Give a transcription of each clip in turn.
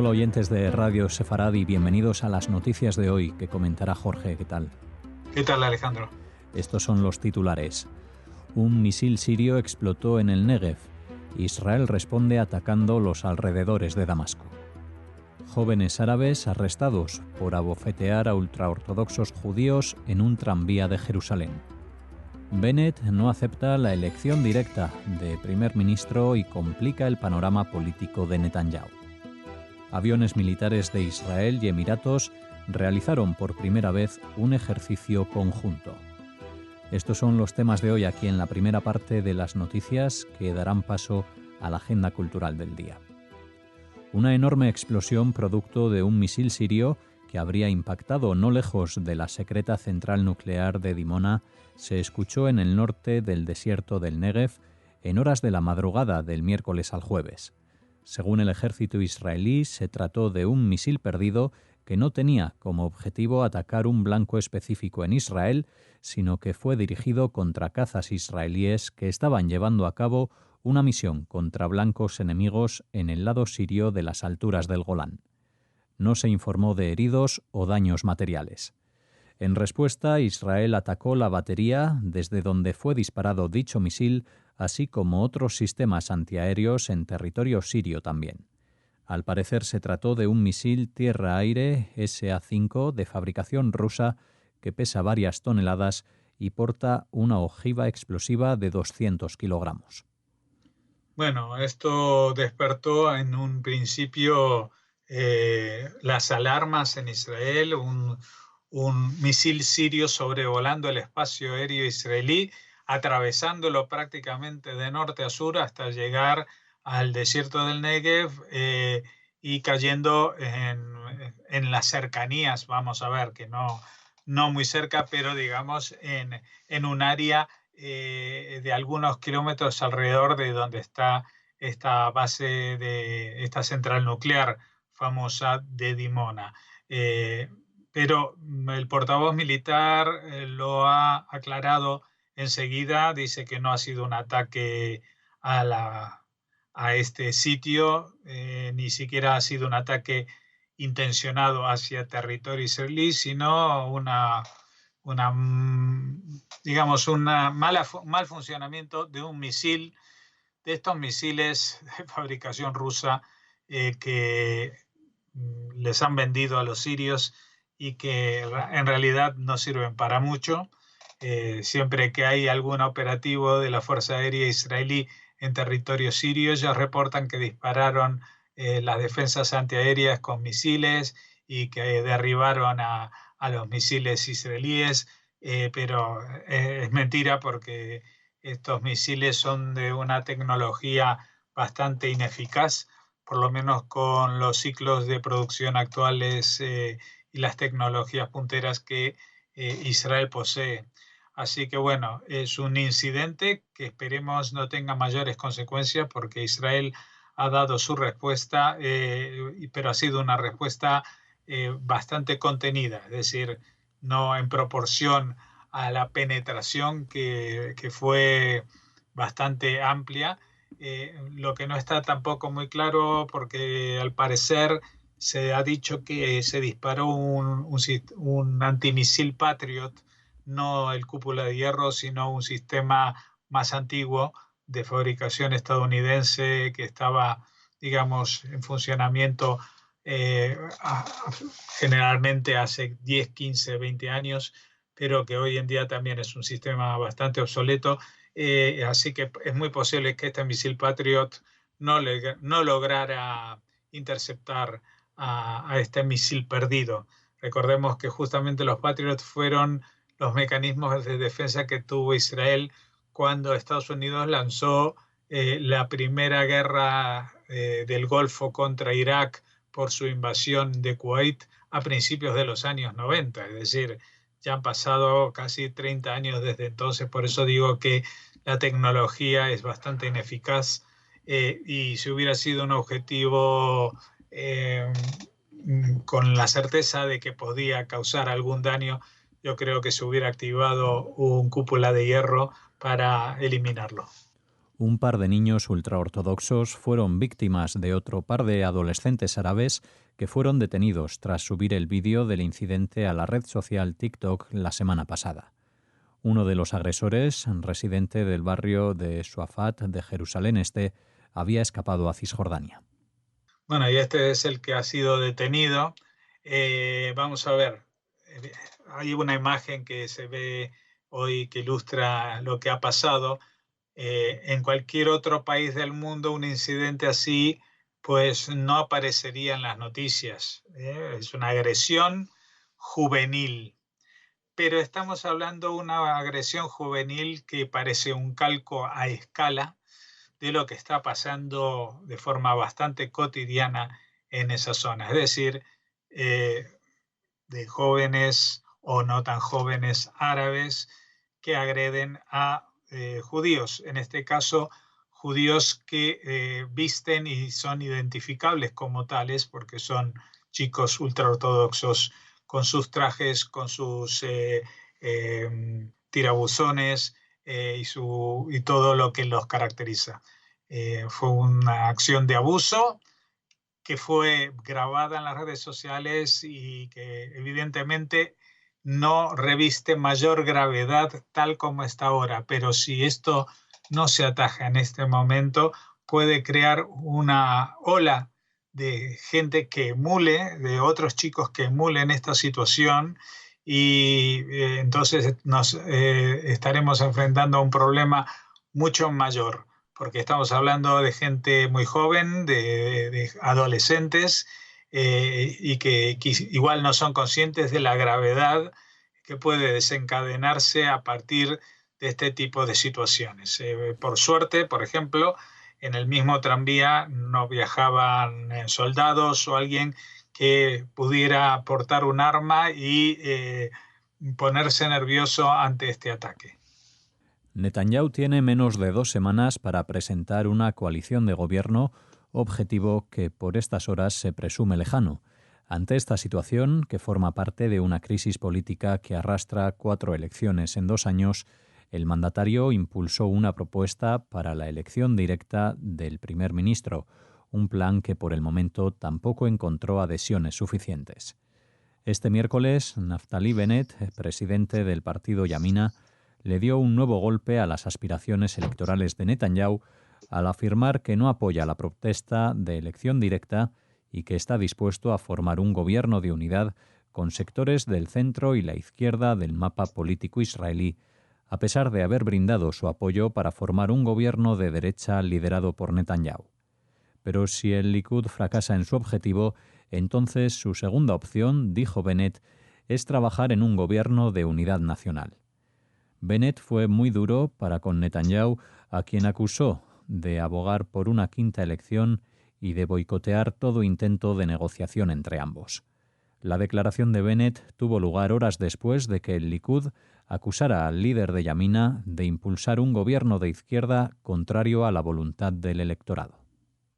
Hola oyentes de Radio Sefaradi, bienvenidos a las noticias de hoy que comentará Jorge. ¿Qué tal? ¿Qué tal, Alejandro? Estos son los titulares. Un misil sirio explotó en el Negev. Israel responde atacando los alrededores de Damasco. Jóvenes árabes arrestados por abofetear a ultraortodoxos judíos en un tranvía de Jerusalén. Bennett no acepta la elección directa de primer ministro y complica el panorama político de Netanyahu. Aviones militares de Israel y Emiratos realizaron por primera vez un ejercicio conjunto. Estos son los temas de hoy aquí en la primera parte de las noticias que darán paso a la agenda cultural del día. Una enorme explosión producto de un misil sirio que habría impactado no lejos de la secreta central nuclear de Dimona se escuchó en el norte del desierto del Negev en horas de la madrugada del miércoles al jueves. Según el ejército israelí, se trató de un misil perdido que no tenía como objetivo atacar un blanco específico en Israel, sino que fue dirigido contra cazas israelíes que estaban llevando a cabo una misión contra blancos enemigos en el lado sirio de las alturas del Golán. No se informó de heridos o daños materiales. En respuesta, Israel atacó la batería desde donde fue disparado dicho misil, así como otros sistemas antiaéreos en territorio sirio también. Al parecer se trató de un misil tierra-aire SA-5 de fabricación rusa que pesa varias toneladas y porta una ojiva explosiva de 200 kilogramos. Bueno, esto despertó en un principio las alarmas en Israel, un misil sirio sobrevolando el espacio aéreo israelí, atravesándolo prácticamente de norte a sur hasta llegar al desierto del Negev y cayendo en las cercanías, vamos a ver, que no muy cerca, pero digamos en un área de algunos kilómetros alrededor de donde está esta base de esta central nuclear famosa de Dimona. Pero el portavoz militar lo ha aclarado enseguida, dice que no ha sido un ataque a este sitio, ni siquiera ha sido un ataque intencionado hacia territorio israelí, sino digamos, un mal funcionamiento de un misil, de estos misiles de fabricación rusa que les han vendido a los sirios y que en realidad no sirven para mucho. Siempre que hay algún operativo de la Fuerza Aérea Israelí en territorio sirio, ellos reportan que dispararon las defensas antiaéreas con misiles y que derribaron a los misiles israelíes, pero es mentira porque estos misiles son de una tecnología bastante ineficaz, por lo menos con los ciclos de producción actuales y las tecnologías punteras que Israel posee. Así que bueno, es un incidente que esperemos no tenga mayores consecuencias porque Israel ha dado su respuesta, pero ha sido una respuesta bastante contenida, es decir, no en proporción a la penetración que fue bastante amplia. Lo que no está tampoco muy claro porque al parecer se ha dicho que se disparó un antimisil Patriot, no el cúpula de hierro, sino un sistema más antiguo de fabricación estadounidense que estaba, digamos, en funcionamiento generalmente hace 10, 15, 20 años, pero que hoy en día también es un sistema bastante obsoleto. Así que es muy posible que este misil Patriot no lograra interceptar a este misil perdido. Recordemos que justamente los Patriot fueron los mecanismos de defensa que tuvo Israel cuando Estados Unidos lanzó la primera guerra del Golfo contra Irak por su invasión de Kuwait a principios de los años 90. Es decir, ya han pasado casi 30 años desde entonces, por eso digo que la tecnología es bastante ineficaz y si hubiera sido un objetivo con la certeza de que podía causar algún daño, yo creo que se hubiera activado un cúpula de hierro para eliminarlo. Un par de niños ultraortodoxos fueron víctimas de otro par de adolescentes árabes que fueron detenidos tras subir el vídeo del incidente a la red social TikTok la semana pasada. Uno de los agresores, residente del barrio de Suafat de Jerusalén Este, había escapado a Cisjordania. Bueno, y este es el que ha sido detenido. Vamos a ver, hay una imagen que se ve hoy que ilustra lo que ha pasado. En cualquier otro país del mundo un incidente así pues no aparecería en las noticias. Es una agresión juvenil. Pero estamos hablando de una agresión juvenil que parece un calco a escala de lo que está pasando de forma bastante cotidiana en esa zona. Es decir, de jóvenes o no tan jóvenes árabes que agreden a judíos. En este caso, judíos que visten y son identificables como tales porque son chicos ultraortodoxos con sus trajes, con sus tirabuzones y todo lo que los caracteriza. Fue una acción de abuso que fue grabada en las redes sociales y que evidentemente no reviste mayor gravedad tal como está ahora, pero si esto no se ataja en este momento, puede crear una ola de gente que emule, de otros chicos que emulen esta situación y entonces nos estaremos enfrentando a un problema mucho mayor porque estamos hablando de gente muy joven, de adolescentes, y que igual no son conscientes de la gravedad que puede desencadenarse a partir de este tipo de situaciones. Por suerte, por ejemplo, en el mismo tranvía no viajaban soldados o alguien que pudiera portar un arma y ponerse nervioso ante este ataque. Netanyahu tiene menos de 2 semanas para presentar una coalición de gobierno, objetivo que por estas horas se presume lejano. Ante esta situación, que forma parte de una crisis política que arrastra 4 elecciones en 2 años, el mandatario impulsó una propuesta para la elección directa del primer ministro, un plan que por el momento tampoco encontró adhesiones suficientes. Este miércoles, Naftali Bennett, presidente del partido Yamina, le dio un nuevo golpe a las aspiraciones electorales de Netanyahu al afirmar que no apoya la protesta de elección directa y que está dispuesto a formar un gobierno de unidad con sectores del centro y la izquierda del mapa político israelí, a pesar de haber brindado su apoyo para formar un gobierno de derecha liderado por Netanyahu. Pero si el Likud fracasa en su objetivo, entonces su segunda opción, dijo Bennett, es trabajar en un gobierno de unidad nacional. Bennett fue muy duro para con Netanyahu, a quien acusó de abogar por una quinta elección y de boicotear todo intento de negociación entre ambos. La declaración de Bennett tuvo lugar horas después de que el Likud acusara al líder de Yamina de impulsar un gobierno de izquierda contrario a la voluntad del electorado.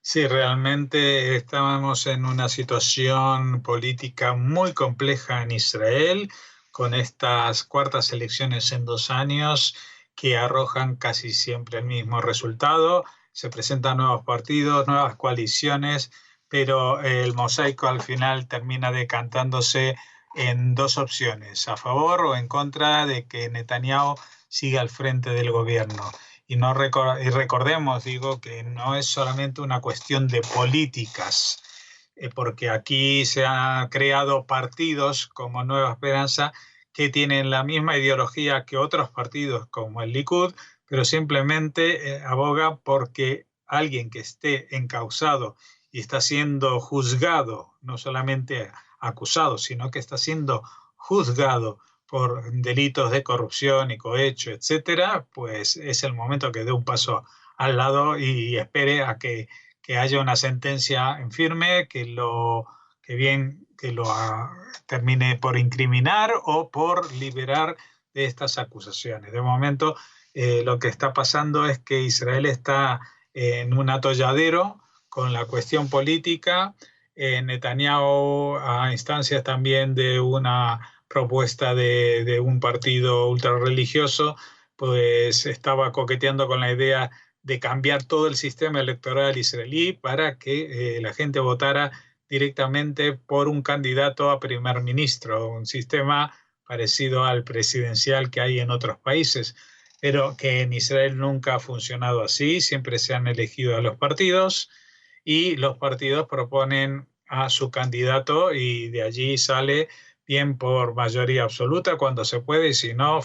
Sí, realmente estábamos en una situación política muy compleja en Israel, con estas cuartas elecciones en 2 años que arrojan casi siempre el mismo resultado. Se presentan nuevos partidos, nuevas coaliciones, pero el mosaico al final termina decantándose en 2 opciones, a favor o en contra de que Netanyahu siga al frente del gobierno. Y recordemos, digo, que no es solamente una cuestión de políticas, porque aquí se han creado partidos como Nueva Esperanza que tienen la misma ideología que otros partidos como el Likud, pero simplemente aboga porque alguien que esté encausado y está siendo juzgado, no solamente acusado, sino que está siendo juzgado por delitos de corrupción y cohecho, etcétera, pues es el momento que dé un paso al lado y espere a que haya una sentencia en firme que lo termine por incriminar o por liberar de estas acusaciones. De momento, lo que está pasando es que Israel está en un atolladero con la cuestión política. Netanyahu, a instancias también de una propuesta de un partido ultrarreligioso, pues estaba coqueteando con la idea de cambiar todo el sistema electoral israelí para que la gente votara directamente por un candidato a primer ministro, un sistema parecido al presidencial que hay en otros países, pero que en Israel nunca ha funcionado así. Siempre se han elegido a los partidos y los partidos proponen a su candidato y de allí sale bien por mayoría absoluta cuando se puede, y si no,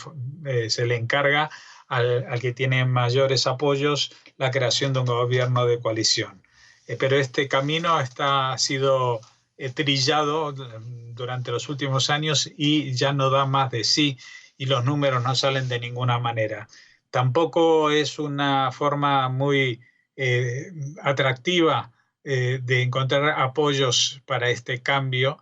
se le encarga al que tiene mayores apoyos la creación de un gobierno de coalición. Pero este camino ha sido trillado durante los últimos años y ya no da más de sí, y los números no salen de ninguna manera. Tampoco es una forma muy atractiva de encontrar apoyos para este cambio,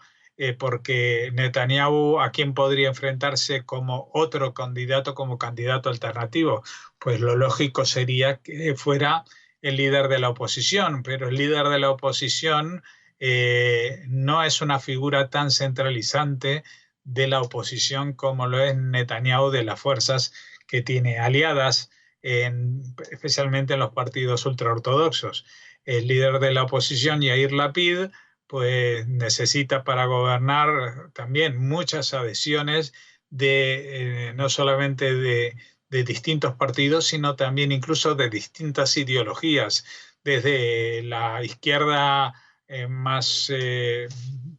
porque Netanyahu, ¿a quién podría enfrentarse como otro candidato, como candidato alternativo? Pues lo lógico sería que fuera el líder de la oposición, pero el líder de la oposición no es una figura tan centralizante de la oposición como lo es Netanyahu, de las fuerzas que tiene aliadas, especialmente en los partidos ultraortodoxos. El líder de la oposición, Yair Lapid, pues necesita para gobernar también muchas adhesiones no solamente de distintos partidos, sino también incluso de distintas ideologías, desde la izquierda más,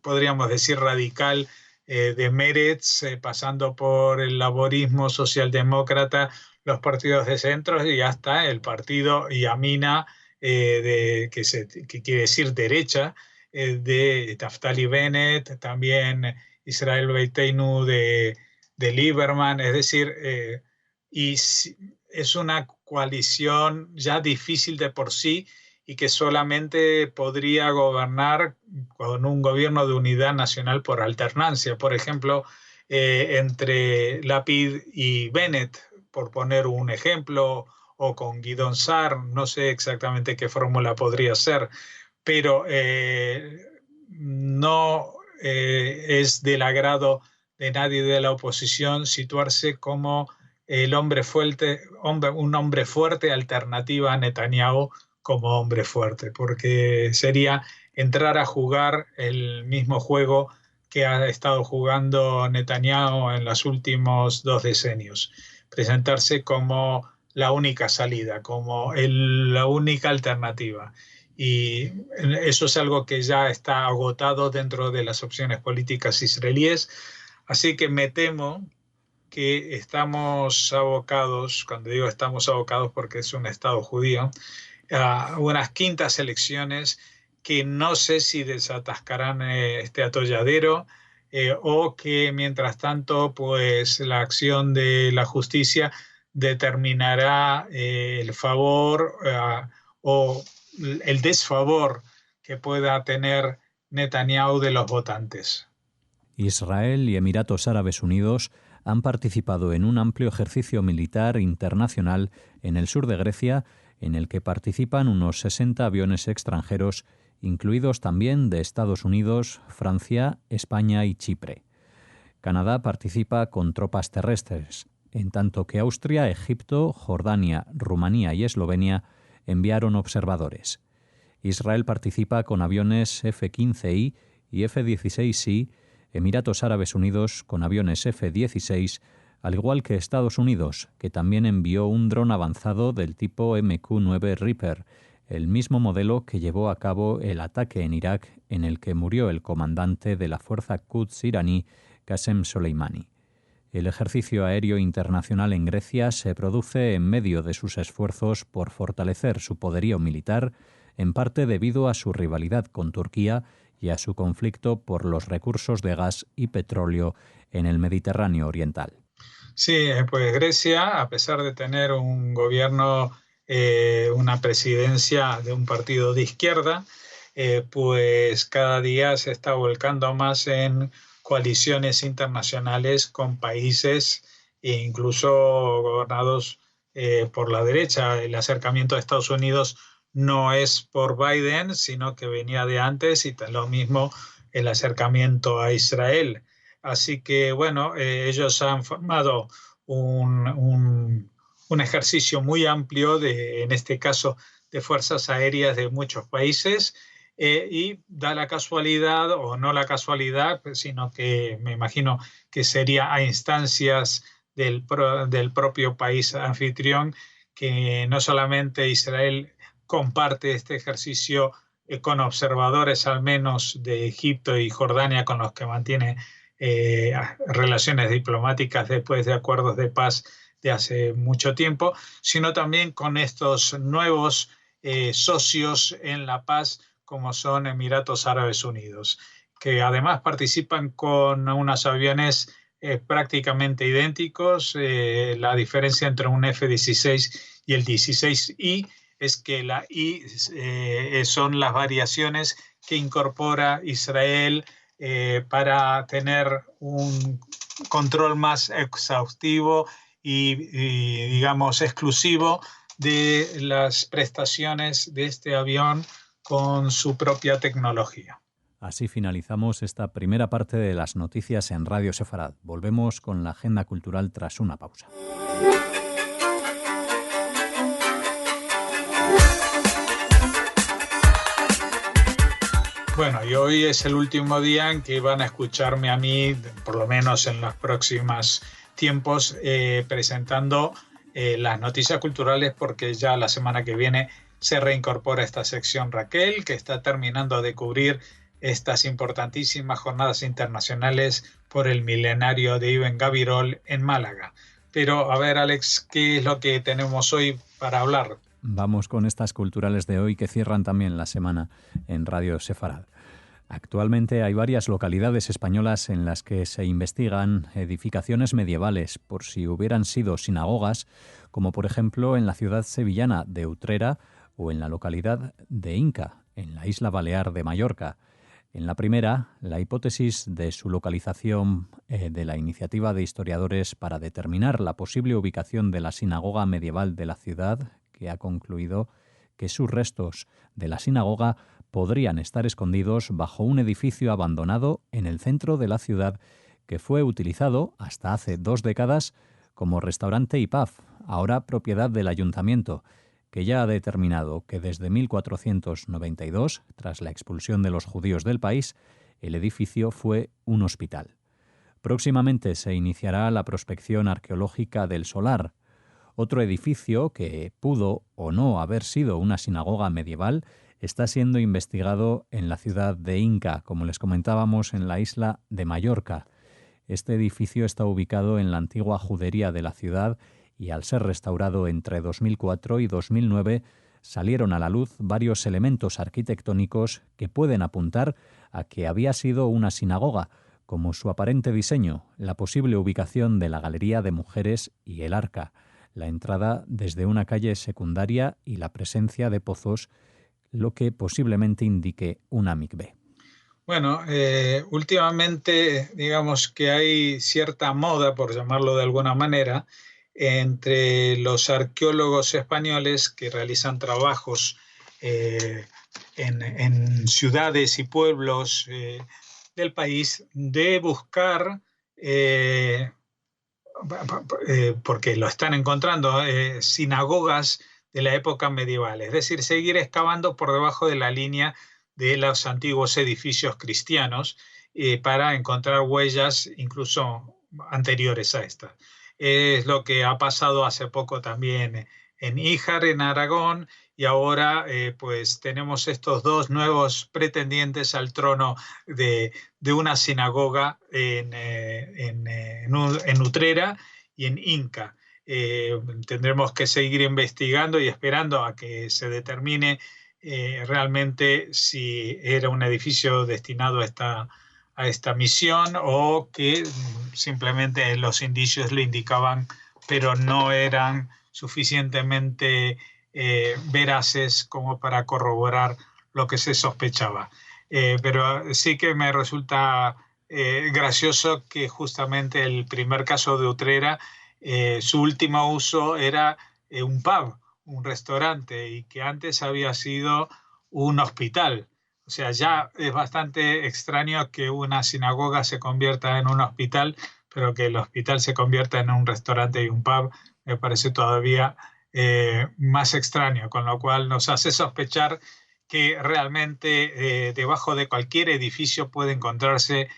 podríamos decir, radical, de Meretz, pasando por el laborismo socialdemócrata, los partidos de centro y hasta el partido Yamina, que quiere decir derecha, de Naftali Bennett, también Israel Beiteinu de Lieberman, es decir, y es una coalición ya difícil de por sí y que solamente podría gobernar con un gobierno de unidad nacional por alternancia. Por ejemplo, entre Lapid y Bennett, por poner un ejemplo, o con Guidon Sar, no sé exactamente qué fórmula podría ser, pero no es del agrado de nadie de la oposición situarse como un hombre fuerte alternativa a Netanyahu como hombre fuerte, porque sería entrar a jugar el mismo juego que ha estado jugando Netanyahu en los últimos 2 decenios, presentarse como la única salida, como la única alternativa. Y eso es algo que ya está agotado dentro de las opciones políticas israelíes. Así que me temo que estamos abocados, cuando digo estamos abocados porque es un Estado judío, a unas quintas elecciones que no sé si desatascarán este atolladero, o que mientras tanto pues la acción de la justicia determinará el favor o el desfavor que pueda tener Netanyahu de los votantes. Israel y Emiratos Árabes Unidos han participado en un amplio ejercicio militar internacional en el sur de Grecia, en el que participan unos 60 aviones extranjeros, incluidos también de Estados Unidos, Francia, España y Chipre. Canadá participa con tropas terrestres, en tanto que Austria, Egipto, Jordania, Rumanía y Eslovenia enviaron observadores. Israel participa con aviones F-15I y F-16I, Emiratos Árabes Unidos con aviones F-16, al igual que Estados Unidos, que también envió un dron avanzado del tipo MQ-9 Reaper, el mismo modelo que llevó a cabo el ataque en Irak, en el que murió el comandante de la fuerza Quds iraní, Qasem Soleimani. El ejercicio aéreo internacional en Grecia se produce en medio de sus esfuerzos por fortalecer su poderío militar, en parte debido a su rivalidad con Turquía y a su conflicto por los recursos de gas y petróleo en el Mediterráneo oriental. Sí, pues Grecia, a pesar de tener un gobierno, una presidencia de un partido de izquierda, pues cada día se está volcando más en coaliciones internacionales con países e incluso gobernados por la derecha. El acercamiento a Estados Unidos no es por Biden, sino que venía de antes, y lo mismo el acercamiento a Israel. Así que, bueno, ellos han formado un un ejercicio muy amplio, en este caso, de fuerzas aéreas de muchos países, y da la casualidad, o no la casualidad, sino que me imagino que sería a instancias del propio país anfitrión, que no solamente Israel comparte este ejercicio con observadores al menos de Egipto y Jordania, con los que mantiene relaciones diplomáticas después de acuerdos de paz de hace mucho tiempo, sino también con estos nuevos socios en la paz, como son Emiratos Árabes Unidos, que además participan con unos aviones prácticamente idénticos. La diferencia entre un F-16 y el 16I es que la I son las variaciones que incorpora Israel para tener un control más exhaustivo y, digamos, exclusivo de las prestaciones de este avión con su propia tecnología. Así finalizamos esta primera parte de las noticias en Radio Sefarad. Volvemos con la agenda cultural tras una pausa. Bueno, y hoy es el último día en que van a escucharme a mí, por lo menos en los próximos tiempos, presentando las noticias culturales, porque ya la semana que viene se reincorpora esta sección Raquel, que está terminando de cubrir estas importantísimas jornadas internacionales por el milenario de Ibn Gabirol en Málaga. Pero a ver, Alex, ¿qué es lo que tenemos hoy para hablar? Vamos con estas culturales de hoy que cierran también la semana en Radio Sefarad. Actualmente hay varias localidades españolas en las que se investigan edificaciones medievales por si hubieran sido sinagogas, como por ejemplo en la ciudad sevillana de Utrera o en la localidad de Inca, en la isla balear de Mallorca. En la primera, la hipótesis de su localización de la iniciativa de historiadores para determinar la posible ubicación de la sinagoga medieval de la ciudad, que ha concluido que sus restos de la sinagoga podrían estar escondidos bajo un edificio abandonado en el centro de la ciudad que fue utilizado hasta hace 2 décadas como restaurante y pub, ahora propiedad del ayuntamiento, que ya ha determinado que desde 1492, tras la expulsión de los judíos del país, el edificio fue un hospital. Próximamente se iniciará la prospección arqueológica del Solar, otro edificio que pudo o no haber sido una sinagoga medieval. Está siendo investigado en la ciudad de Inca, como les comentábamos, en la isla de Mallorca. Este edificio está ubicado en la antigua judería de la ciudad y al ser restaurado entre 2004 y 2009 salieron a la luz varios elementos arquitectónicos que pueden apuntar a que había sido una sinagoga, como su aparente diseño, la posible ubicación de la galería de mujeres y el arca, la entrada desde una calle secundaria y la presencia de pozos, lo que posiblemente indique una mikvé. Bueno, últimamente digamos que hay cierta moda, por llamarlo de alguna manera, entre los arqueólogos españoles que realizan trabajos en ciudades y pueblos del país, de buscar, porque lo están encontrando, sinagogas de la época medieval, es decir, seguir excavando por debajo de la línea de los antiguos edificios cristianos para encontrar huellas incluso anteriores a estas. Es lo que ha pasado hace poco también en Híjar, en Aragón, y ahora pues tenemos estos 2 nuevos pretendientes al trono de una sinagoga en Utrera y en Inca. Tendremos que seguir investigando y esperando a que se determine realmente si era un edificio destinado a esta misión o que simplemente los indicios le indicaban, pero no eran suficientemente veraces como para corroborar lo que se sospechaba. Pero sí que me resulta gracioso que justamente el primer caso de Utrera, su último uso era un pub, un restaurante, y que antes había sido un hospital. O sea, ya es bastante extraño que una sinagoga se convierta en un hospital, pero que el hospital se convierta en un restaurante y un pub me parece todavía más extraño, con lo cual nos hace sospechar que realmente debajo de cualquier edificio puede encontrarse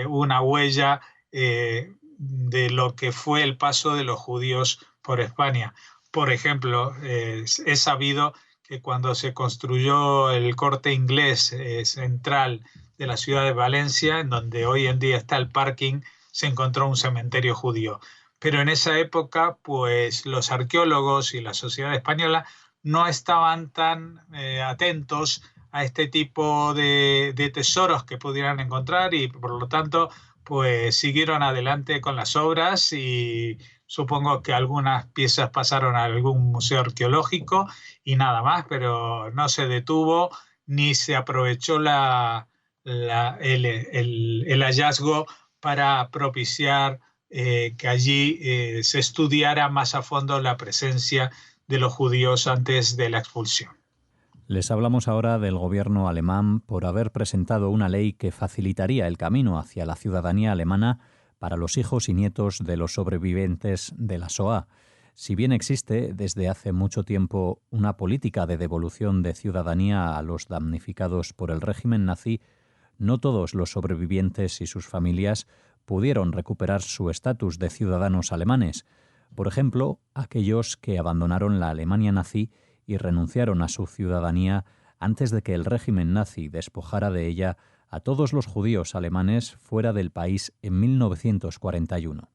una huella de lo que fue el paso de los judíos por España. Por ejemplo, es sabido que cuando se construyó el Corte Inglés central de la ciudad de Valencia, en donde hoy en día está el parking, se encontró un cementerio judío. Pero en esa época, pues los arqueólogos y la sociedad española no estaban tan atentos a este tipo de tesoros que pudieran encontrar y por lo tanto pues siguieron adelante con las obras y supongo que algunas piezas pasaron a algún museo arqueológico y nada más, pero no se detuvo ni se aprovechó el hallazgo para propiciar que allí se estudiara más a fondo la presencia de los judíos antes de la expulsión. Les hablamos ahora del gobierno alemán por haber presentado una ley que facilitaría el camino hacia la ciudadanía alemana para los hijos y nietos de los sobrevivientes de la Shoah. Si bien existe desde hace mucho tiempo una política de devolución de ciudadanía a los damnificados por el régimen nazi, no todos los sobrevivientes y sus familias pudieron recuperar su estatus de ciudadanos alemanes. Por ejemplo, aquellos que abandonaron la Alemania nazi y renunciaron a su ciudadanía antes de que el régimen nazi despojara de ella a todos los judíos alemanes fuera del país en 1941.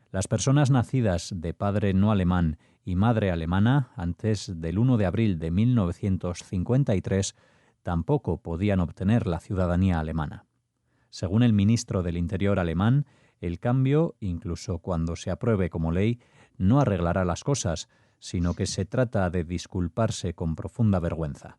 Las personas nacidas de padre no alemán y madre alemana antes del 1 de abril de 1953 tampoco podían obtener la ciudadanía alemana. Según el ministro del Interior alemán, el cambio, incluso cuando se apruebe como ley, no arreglará las cosas, sino que se trata de disculparse con profunda vergüenza.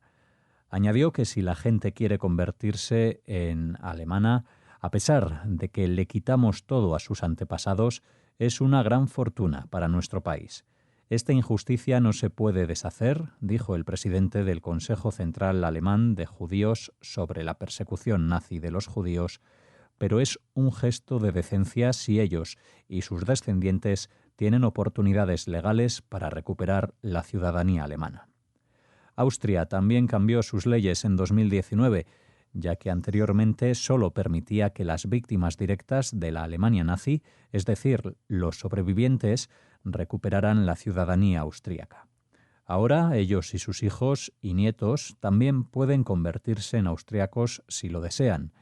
Añadió que si la gente quiere convertirse en alemana, a pesar de que le quitamos todo a sus antepasados, es una gran fortuna para nuestro país. Esta injusticia no se puede deshacer, dijo el presidente del Consejo Central Alemán de Judíos sobre la persecución nazi de los judíos, pero es un gesto de decencia si ellos y sus descendientes tienen oportunidades legales para recuperar la ciudadanía alemana. Austria también cambió sus leyes en 2019, ya que anteriormente solo permitía que las víctimas directas de la Alemania nazi, es decir, los sobrevivientes, recuperaran la ciudadanía austríaca. Ahora ellos y sus hijos y nietos también pueden convertirse en austriacos si lo desean.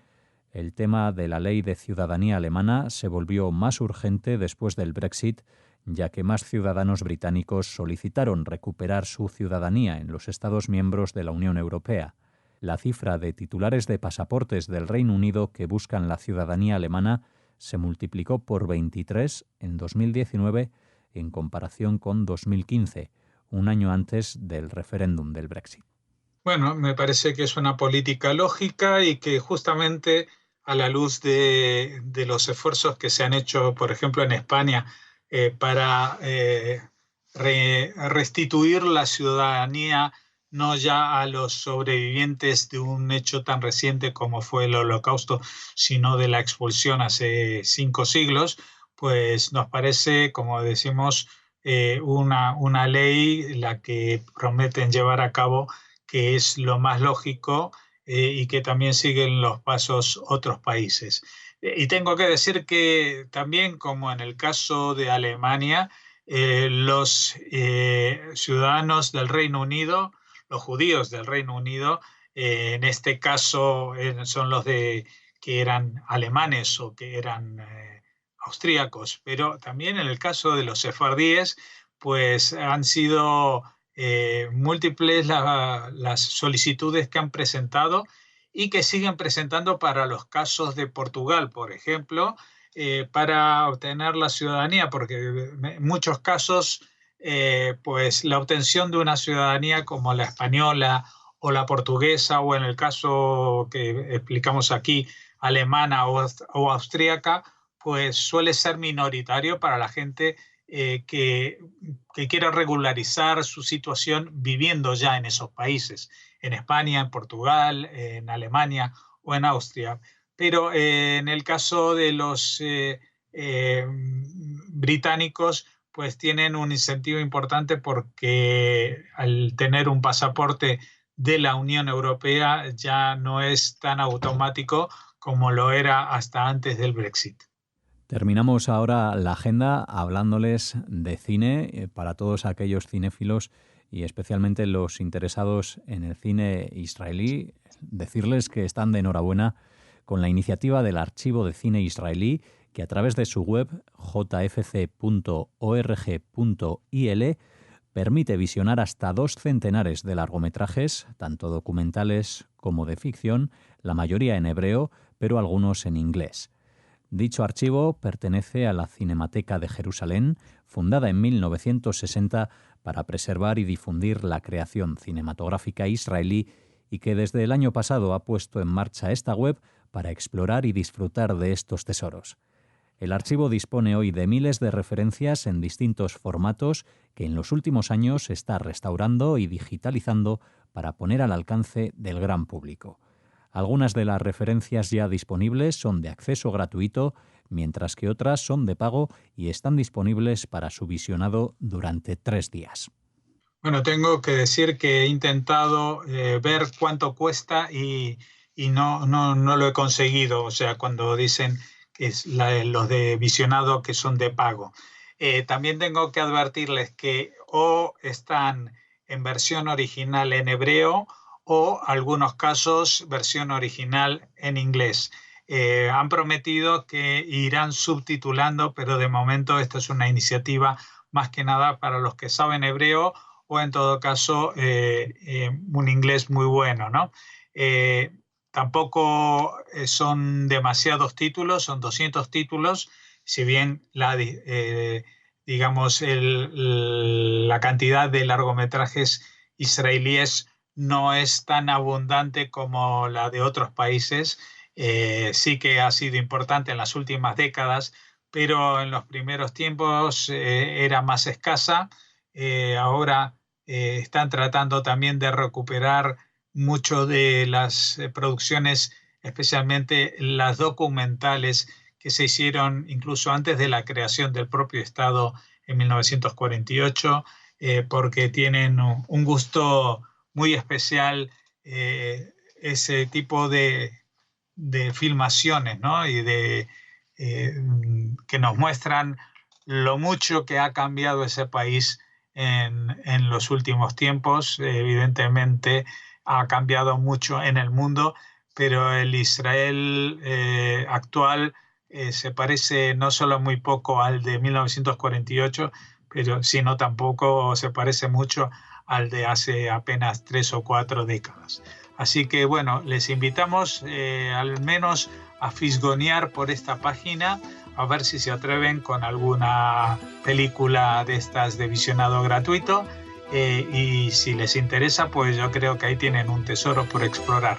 El tema de la ley de ciudadanía alemana se volvió más urgente después del Brexit, ya que más ciudadanos británicos solicitaron recuperar su ciudadanía en los Estados miembros de la Unión Europea. La cifra de titulares de pasaportes del Reino Unido que buscan la ciudadanía alemana se multiplicó por 23 en 2019 en comparación con 2015, un año antes del referéndum del Brexit. Bueno, me parece que es una política lógica y que justamente a la luz de los esfuerzos que se han hecho, por ejemplo, en España, para restituir la ciudadanía no ya a los sobrevivientes de un hecho tan reciente como fue el Holocausto, sino de la expulsión hace 5 siglos, pues nos parece, como decimos, una ley la que prometen llevar a cabo, que es lo más lógico y que también siguen los pasos otros países. Y tengo que decir que también, como en el caso de Alemania, los ciudadanos del Reino Unido, los judíos del Reino Unido, en este caso son los que eran alemanes o que eran austríacos, pero también en el caso de los sefardíes, pues han sido múltiples las solicitudes que han presentado y que siguen presentando para los casos de Portugal, por ejemplo, para obtener la ciudadanía, porque en muchos casos pues la obtención de una ciudadanía como la española o la portuguesa, o en el caso que explicamos aquí, alemana o austríaca, pues suele ser minoritario para la gente que quiere regularizar su situación viviendo ya en esos países, en España, en Portugal, en Alemania o en Austria. Pero en el caso de los británicos, pues tienen un incentivo importante porque al tener un pasaporte de la Unión Europea ya no es tan automático como lo era hasta antes del Brexit. Terminamos ahora la agenda hablándoles de cine para todos aquellos cinéfilos y especialmente los interesados en el cine israelí. Decirles que están de enhorabuena con la iniciativa del Archivo de Cine Israelí, que a través de su web jfc.org.il permite visionar hasta 200 de largometrajes, tanto documentales como de ficción, la mayoría en hebreo, pero algunos en inglés. Dicho archivo pertenece a la Cinemateca de Jerusalén, fundada en 1960 para preservar y difundir la creación cinematográfica israelí y que desde el año pasado ha puesto en marcha esta web para explorar y disfrutar de estos tesoros. El archivo dispone hoy de miles de referencias en distintos formatos que en los últimos años se está restaurando y digitalizando para poner al alcance del gran público. Algunas de las referencias ya disponibles son de acceso gratuito, mientras que otras son de pago y están disponibles para su visionado durante 3 días. Bueno, tengo que decir que he intentado ver cuánto cuesta y no lo he conseguido. O sea, cuando dicen que es los de visionado que son de pago. También tengo que advertirles que o están en versión original en hebreo o algunos casos versión original en inglés. Han prometido que irán subtitulando, pero de momento esta es una iniciativa más que nada para los que saben hebreo o en todo caso un inglés muy bueno, ¿no? Tampoco son demasiados títulos, son 200 títulos, si bien la cantidad de largometrajes israelíes no es tan abundante como la de otros países. Sí que ha sido importante en las últimas décadas, pero en los primeros tiempos era más escasa. Ahora están tratando también de recuperar mucho de las producciones, especialmente las documentales que se hicieron incluso antes de la creación del propio Estado en 1948, porque tienen un gusto muy especial ese tipo de filmaciones, ¿no? Y que nos muestran lo mucho que ha cambiado ese país en los últimos tiempos. Evidentemente ha cambiado mucho en el mundo, pero el Israel actual se parece no solo muy poco al de 1948, sino tampoco se parece mucho al de hace apenas 3 o 4 décadas. Así que bueno, les invitamos al menos a fisgonear por esta página, a ver si se atreven con alguna película de estas de visionado gratuito, y si les interesa, pues yo creo que ahí tienen un tesoro por explorar.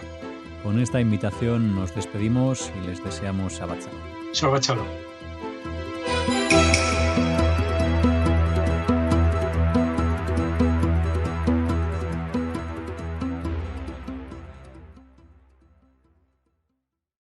Con esta invitación nos despedimos y les deseamos Shabbat Shalom. Shabbat Shalom.